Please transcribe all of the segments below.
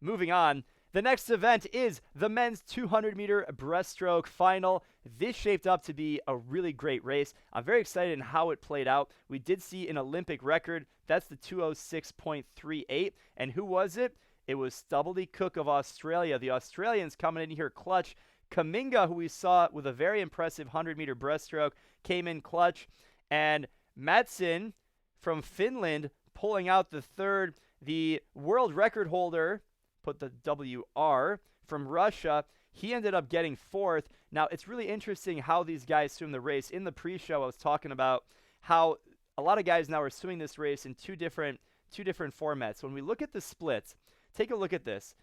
Moving on. The next event is the men's 200-meter breaststroke final. This shaped up to be a really great race. I'm very excited in how it played out. We did see an Olympic record. That's the 206.38. And who was it? It was Stubblety-Cook of Australia. The Australians coming in here clutch. Kaminga, who we saw with a very impressive 100-meter breaststroke, came in clutch. And Mattsson from Finland pulling out the third. The world record holder, put the WR, from Russia, he ended up getting fourth. Now, it's really interesting how these guys swim the race. In the pre-show, I was talking about how a lot of guys now are swimming this race in two different formats. When we look at the splits, take a look at this.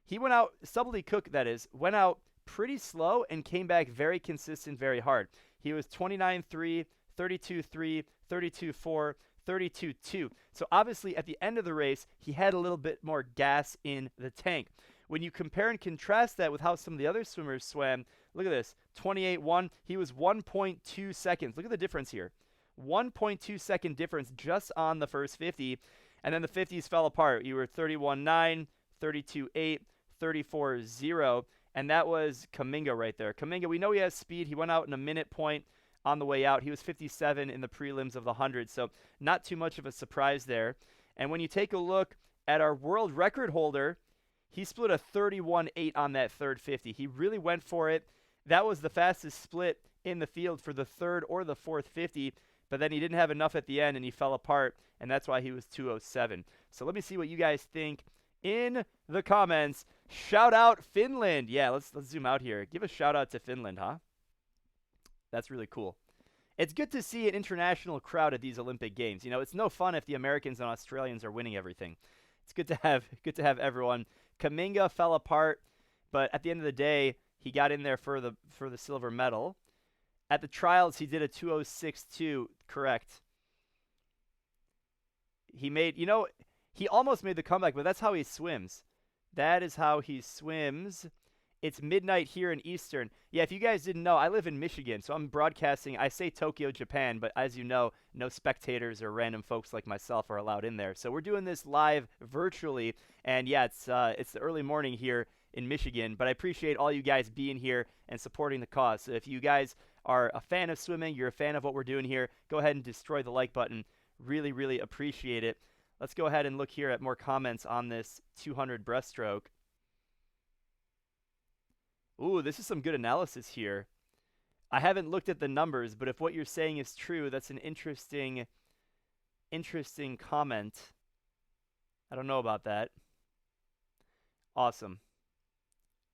He went out, Stubblety-Cook, that is, went out pretty slow and came back very consistent, very hard. He was 29.3, 32.3, 32.4, 32.2. So obviously at the end of the race, he had a little bit more gas in the tank. When you compare and contrast that with how some of the other swimmers swam, look at this, 28.1, he was 1.2 seconds. Look at the difference here. 1.2 second difference just on the first 50, and then the 50s fell apart. You were 31.9, 32.8, 34.0, and that was Kaminga right there. Kaminga, we know he has speed. He went out in a minute point on the way out. He was 57 in the prelims of the 100, so not too much of a surprise there. And when you take a look at our world record holder, he split a 31.8 on that third 50. He really went for it. That was the fastest split in the field for the third or the fourth 50, but then he didn't have enough at the end and he fell apart, and that's why he was 207. So let me see what you guys think in the comments. Shout out Finland. Yeah, let's zoom out here. Give a shout out to Finland, huh? That's really cool. It's good to see an international crowd at these Olympic Games. You know, it's no fun if the Americans and Australians are winning everything. It's good to have everyone. Kaminga fell apart, but at the end of the day, he got in there for the silver medal. At the trials, he did a 206.2, correct. He almost made the comeback, but that's how he swims. That is how he swims. It's midnight here in Eastern. Yeah, if you guys didn't know, I live in Michigan, so I'm broadcasting. I say Tokyo, Japan, but as you know, no spectators or random folks like myself are allowed in there. So we're doing this live virtually, and yeah, it's the early morning here in Michigan, but I appreciate all you guys being here and supporting the cause. So if you guys are a fan of swimming, you're a fan of what we're doing here, go ahead and destroy the like button. Really, really appreciate it. Let's go ahead and look here at more comments on this 200 breaststroke. Ooh, this is some good analysis here. I haven't looked at the numbers, but if what you're saying is true, that's an interesting comment. I don't know about that. Awesome.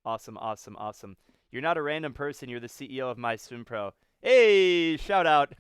Awesome, awesome, awesome. You're not a random person. You're the CEO of MySwimPro. Hey, shout out.